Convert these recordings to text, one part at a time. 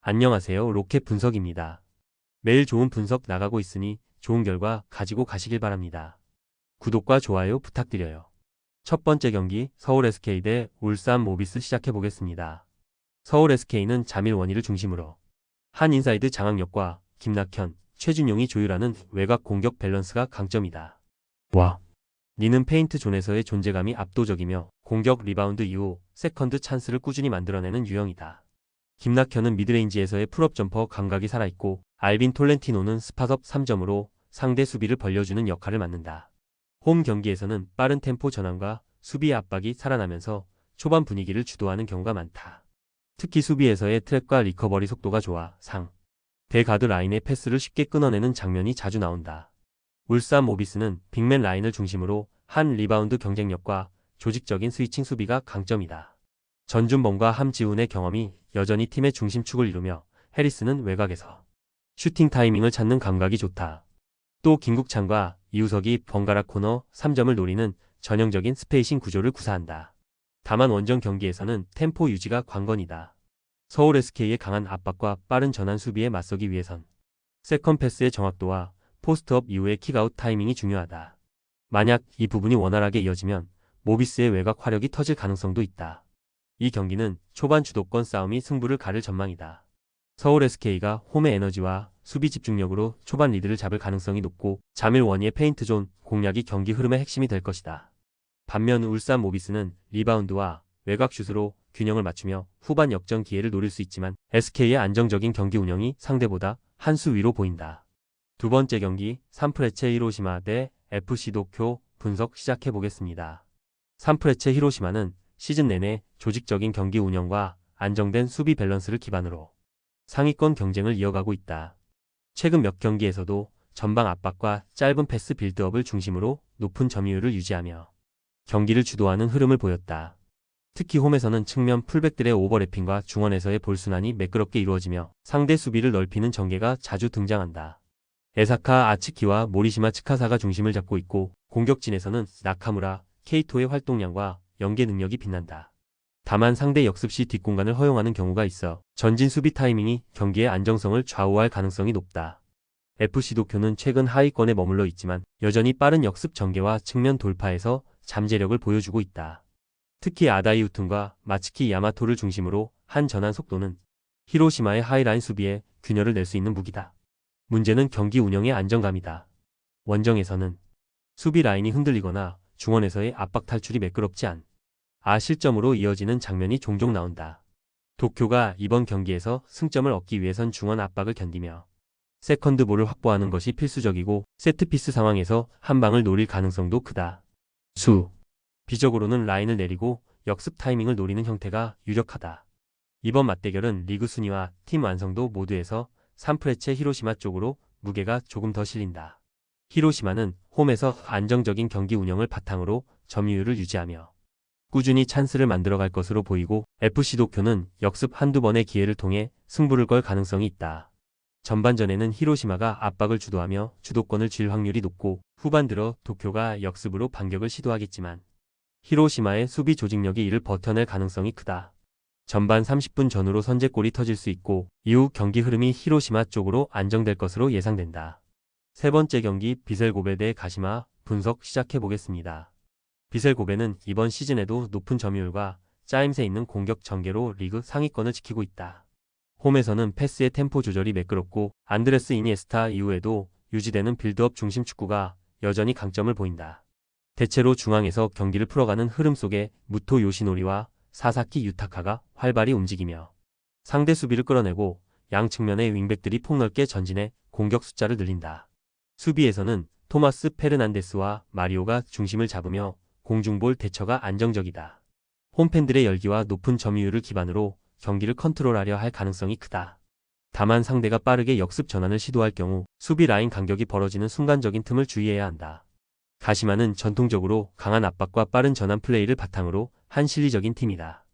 안녕하세요. 로켓 분석입니다. 매일 좋은 분석 나가고 있으니 좋은 결과 가지고 가시길 바랍니다. 구독과 좋아요 부탁드려요. 첫 번째 경기 서울 SK 대 울산 모비스 시작해 보겠습니다. 서울 SK는 자밀 원희를 중심으로 한인사이드 장악력과 김낙현, 최준용이 조율하는 외곽 공격 밸런스가 강점이다. 니는 페인트 존에서의 존재감이 압도적이며 공격 리바운드 이후 세컨드 찬스를 꾸준히 만들어내는 유형이다. 김낙현은 미드레인지에서의 풀업 점퍼 감각이 살아있고 알빈 톨렌티노는 스팟업 3점으로 상대 수비를 벌려주는 역할을 맡는다. 홈 경기에서는 빠른 템포 전환과 수비의 압박이 살아나면서 초반 분위기를 주도하는 경우가 많다. 특히 수비에서의 트랩과 리커버리 속도가 좋아 대 가드 라인의 패스를 쉽게 끊어내는 장면이 자주 나온다. 울산 모비스는 빅맨 라인을 중심으로 한 리바운드 경쟁력과 조직적인 스위칭 수비가 강점이다. 전준범과 함지훈의 경험이 여전히 팀의 중심축을 이루며 해리스는 외곽에서 슈팅 타이밍을 찾는 감각이 좋다. 또 김국찬과 이우석이 번갈아 코너 3점을 노리는 전형적인 스페이싱 구조를 구사한다. 다만 원정 경기에서는 템포 유지가 관건이다. 서울 SK의 강한 압박과 빠른 전환 수비에 맞서기 위해선 세컨 패스의 정확도와 포스트업 이후의 킥아웃 타이밍이 중요하다. 만약 이 부분이 원활하게 이어지면 모비스의 외곽 화력이 터질 가능성도 있다. 이 경기는 초반 주도권 싸움이 승부를 가를 전망이다. 서울 SK가 홈의 에너지와 수비 집중력으로 초반 리드를 잡을 가능성이 높고 자밀 원희의 페인트존 공략이 경기 흐름의 핵심이 될 것이다. 반면 울산 모비스는 리바운드와 외곽 슛으로 균형을 맞추며 후반 역전 기회를 노릴 수 있지만 SK의 안정적인 경기 운영이 상대보다 한 수 위로 보인다. 두 번째 경기 산프레체 히로시마 대 FC 도쿄 분석 시작해 보겠습니다. 산프레체 히로시마는 시즌 내내 조직적인 경기 운영과 안정된 수비 밸런스를 기반으로 상위권 경쟁을 이어가고 있다. 최근 몇 경기에서도 전방 압박과 짧은 패스 빌드업을 중심으로 높은 점유율을 유지하며 경기를 주도하는 흐름을 보였다. 특히 홈에서는 측면 풀백들의 오버래핑과 중원에서의 볼순환이 매끄럽게 이루어지며 상대 수비를 넓히는 전개가 자주 등장한다. 에사카 아츠키와 모리시마 츠카사가 중심을 잡고 있고 공격진에서는 나카무라, 케이토의 활동량과 연계 능력이 빛난다. 다만 상대 역습 시 뒷공간을 허용하는 경우가 있어 전진 수비 타이밍이 경기의 안정성을 좌우할 가능성이 높다. FC 도쿄는 최근 하위권에 머물러 있지만 여전히 빠른 역습 전개와 측면 돌파에서 잠재력을 보여주고 있다. 특히 아다이 우튼과 마츠키 야마토를 중심으로 한 전환 속도는 히로시마의 하이라인 수비에 균열을 낼 수 있는 무기다. 문제는 경기 운영의 안정감이다. 원정에서는 수비 라인이 흔들리거나 중원에서의 압박 탈출이 매끄럽지 실점으로 이어지는 장면이 종종 나온다. 도쿄가 이번 경기에서 승점을 얻기 위해선 중원 압박을 견디며 세컨드볼을 확보하는 것이 필수적이고 세트피스 상황에서 한 방을 노릴 가능성도 크다. 비적으로는 라인을 내리고 역습 타이밍을 노리는 형태가 유력하다. 이번 맞대결은 리그 순위와 팀 완성도 모두에서 산프레체 히로시마 쪽으로 무게가 조금 더 실린다. 히로시마는 홈에서 안정적인 경기 운영을 바탕으로 점유율을 유지하며 꾸준히 찬스를 만들어갈 것으로 보이고 FC 도쿄는 역습 한두 번의 기회를 통해 승부를 걸 가능성이 있다. 전반전에는 히로시마가 압박을 주도하며 주도권을 쥘 확률이 높고 후반 들어 도쿄가 역습으로 반격을 시도하겠지만 히로시마의 수비 조직력이 이를 버텨낼 가능성이 크다. 전반 30분 전후로 선제골이 터질 수 있고 이후 경기 흐름이 히로시마 쪽으로 안정될 것으로 예상된다. 세 번째 경기 비셀고베 대 가시마 분석 시작해 보겠습니다. 비셀고베는 이번 시즌에도 높은 점유율과 짜임새 있는 공격 전개로 리그 상위권을 지키고 있다. 홈에서는 패스의 템포 조절이 매끄럽고 안드레스 이니에스타 이후에도 유지되는 빌드업 중심 축구가 여전히 강점을 보인다. 대체로 중앙에서 경기를 풀어가는 흐름 속에 무토 요시노리와 사사키 유타카가 활발히 움직이며 상대 수비를 끌어내고 양 측면의 윙백들이 폭넓게 전진해 공격 숫자를 늘린다. 수비에서는 토마스 페르난데스와 마리오가 중심을 잡으며 공중볼 대처가 안정적이다. 홈팬들의 열기와 높은 점유율을 기반으로 경기를 컨트롤하려 할 가능성이 크다. 다만 상대가 빠르게 역습 전환을 시도할 경우 수비 라인 간격이 벌어지는 순간적인 틈을 주의해야 한다. 가시마는 전통적으로 강한 압박과 빠른 전환 플레이를 바탕으로 한 실리적인 팀이다.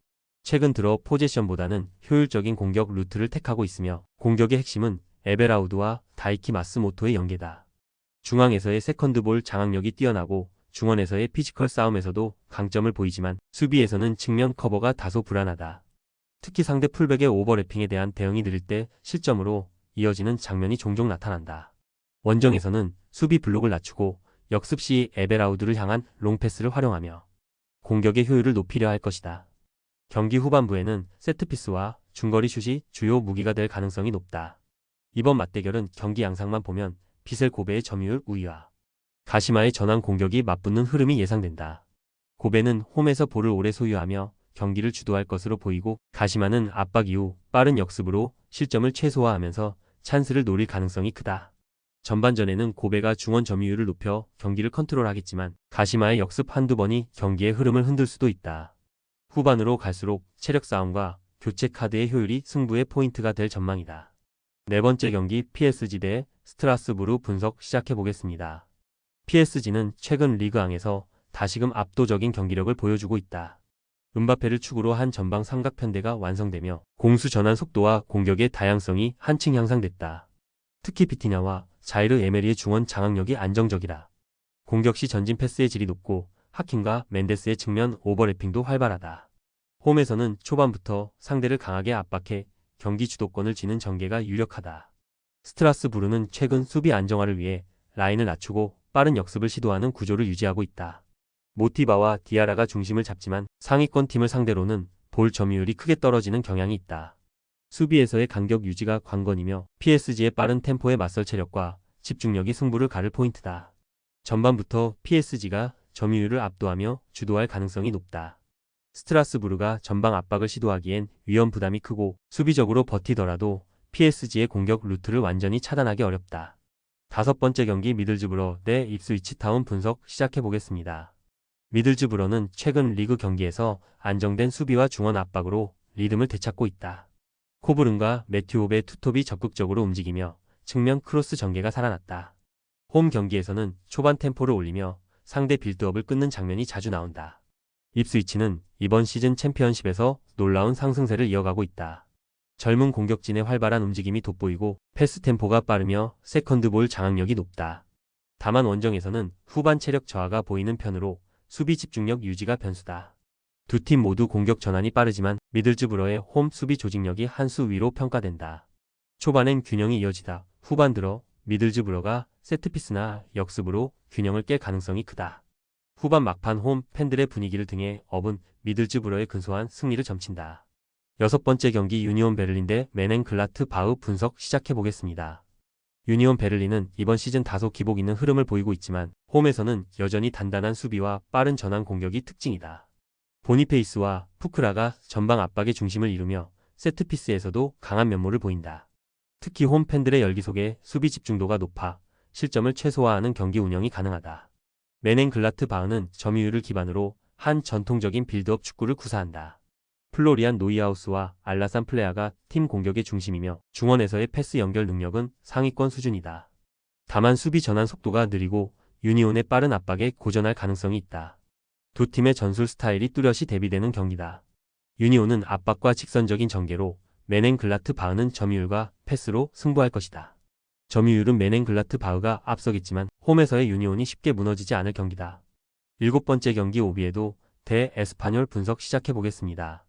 최근 들어 포제션보다는 효율적인 공격 루트를 택하고 있으며 공격의 핵심은 에베라우드와 다이키 마스모토의 연계다. 중앙에서의 세컨드볼 장악력이 뛰어나고 중원에서의 피지컬 싸움에서도 강점을 보이지만 수비에서는 측면 커버가 다소 불안하다. 특히 상대 풀백의 오버래핑에 대한 대응이 느릴 때 실점으로 이어지는 장면이 종종 나타난다. 원정에서는 수비 블록을 낮추고 역습 시 에베라우드를 향한 롱패스를 활용하며 공격의 효율을 높이려 할 것이다. 경기 후반부에는 세트피스와 중거리 슛이 주요 무기가 될 가능성이 높다. 이번 맞대결은 경기 양상만 보면 비셀 고베의 점유율 우위와 가시마의 전환 공격이 맞붙는 흐름이 예상된다. 고베는 홈에서 볼을 오래 소유하며 경기를 주도할 것으로 보이고 가시마는 압박 이후 빠른 역습으로 실점을 최소화하면서 찬스를 노릴 가능성이 크다. 전반전에는 고베가 중원 점유율을 높여 경기를 컨트롤하겠지만 가시마의 역습 한두 번이 경기의 흐름을 흔들 수도 있다. 후반으로 갈수록 체력 싸움과 교체 카드의 효율이 승부의 포인트가 될 전망이다. 네 번째 경기 PSG 대 스트라스부르 분석 시작해보겠습니다. PSG는 최근 리그앙에서 다시금 압도적인 경기력을 보여주고 있다. 음바페를 축으로 한 전방 삼각편대가 완성되며 공수 전환 속도와 공격의 다양성이 한층 향상됐다. 특히 비티냐와 자이르 에메리의 중원 장악력이 안정적이다. 공격 시 전진 패스의 질이 높고 하킴과 멘데스의 측면 오버래핑도 활발하다. 홈에서는 초반부터 상대를 강하게 압박해 경기 주도권을 쥐는 전개가 유력하다. 스트라스부르는 최근 수비 안정화를 위해 라인을 낮추고 빠른 역습을 시도하는 구조를 유지하고 있다. 모티바와 디아라가 중심을 잡지만 상위권 팀을 상대로는 볼 점유율이 크게 떨어지는 경향이 있다. 수비에서의 간격 유지가 관건이며 PSG의 빠른 템포에 맞설 체력과 집중력이 승부를 가를 포인트다. 전반부터 PSG가 점유율을 압도하며 주도할 가능성이 높다. 스트라스부르가 전방 압박을 시도하기엔 위험 부담이 크고 수비적으로 버티더라도 PSG의 공격 루트를 완전히 차단하기 어렵다. 다섯 번째 경기 미들즈브러 대 입스위치 타운 분석 시작해보겠습니다. 미들즈브러는 최근 리그 경기에서 안정된 수비와 중원 압박으로 리듬을 되찾고 있다. 코브른과 매튜옵의 투톱이 적극적으로 움직이며 측면 크로스 전개가 살아났다. 홈 경기에서는 초반 템포를 올리며 상대 빌드업을 끊는 장면이 자주 나온다. 입스위치는 이번 시즌 챔피언십에서 놀라운 상승세를 이어가고 있다. 젊은 공격진의 활발한 움직임이 돋보이고 패스 템포가 빠르며 세컨드볼 장악력이 높다. 다만 원정에서는 후반 체력 저하가 보이는 편으로 수비 집중력 유지가 변수다. 두 팀 모두 공격 전환이 빠르지만 미들즈브러의 홈 수비 조직력이 한 수 위로 평가된다. 초반엔 균형이 이어지다 후반 들어 미들즈브러가 세트피스나 역습으로 균형을 깰 가능성이 크다. 후반 막판 홈 팬들의 분위기를 등에 업은 미들즈브러의 근소한 승리를 점친다. 여섯 번째 경기 유니온 베를린 대 메넨글라트 바흐 분석 시작해보겠습니다. 유니온 베를린은 이번 시즌 다소 기복 있는 흐름을 보이고 있지만 홈에서는 여전히 단단한 수비와 빠른 전환 공격이 특징이다. 보니페이스와 푸크라가 전방 압박의 중심을 이루며 세트피스에서도 강한 면모를 보인다. 특히 홈 팬들의 열기 속에 수비 집중도가 높아 실점을 최소화하는 경기 운영이 가능하다. 메넨글라트 바흐는 점유율을 기반으로 한 전통적인 빌드업 축구를 구사한다. 플로리안 노이하우스와 알라산 플레아가 팀 공격의 중심이며 중원에서의 패스 연결 능력은 상위권 수준이다. 다만 수비 전환 속도가 느리고 유니온의 빠른 압박에 고전할 가능성이 있다. 두 팀의 전술 스타일이 뚜렷이 대비되는 경기다. 유니온은 압박과 직선적인 전개로 메넨글라트 바흐는 점유율과 패스로 승부할 것이다. 점유율은 메넨글라트 바흐가 앞서겠지만 홈에서의 유니온이 쉽게 무너지지 않을 경기다. 일곱 번째 경기 오비에도 대 에스파뇰 분석 시작해보겠습니다.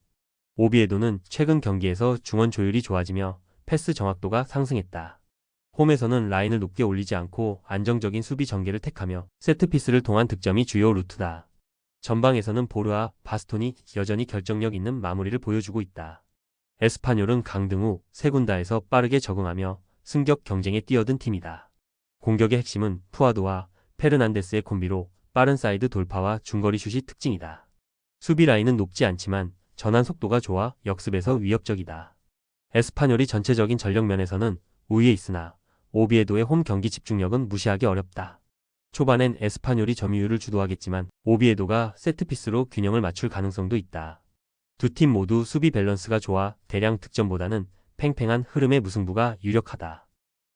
오비에도는 최근 경기에서 중원 조율이 좋아지며 패스 정확도가 상승했다. 홈에서는 라인을 높게 올리지 않고 안정적인 수비 전개를 택하며 세트피스를 통한 득점이 주요 루트다. 전방에서는 보르와 바스톤이 여전히 결정력 있는 마무리를 보여주고 있다. 에스파뇰은 강등 후 세군다에서 빠르게 적응하며 승격 경쟁에 뛰어든 팀이다. 공격의 핵심은 푸아도와 페르난데스의 콤비로 빠른 사이드 돌파와 중거리 슛이 특징이다. 수비 라인은 높지 않지만 전환 속도가 좋아 역습에서 위협적이다. 에스파뇰이 전체적인 전력 면에서는 우위에 있으나 오비에도의 홈 경기 집중력은 무시하기 어렵다. 초반엔 에스파뇰이 점유율을 주도하겠지만 오비에도가 세트피스로 균형을 맞출 가능성도 있다. 두 팀 모두 수비 밸런스가 좋아 대량 득점보다는 팽팽한 흐름의 무승부가 유력하다.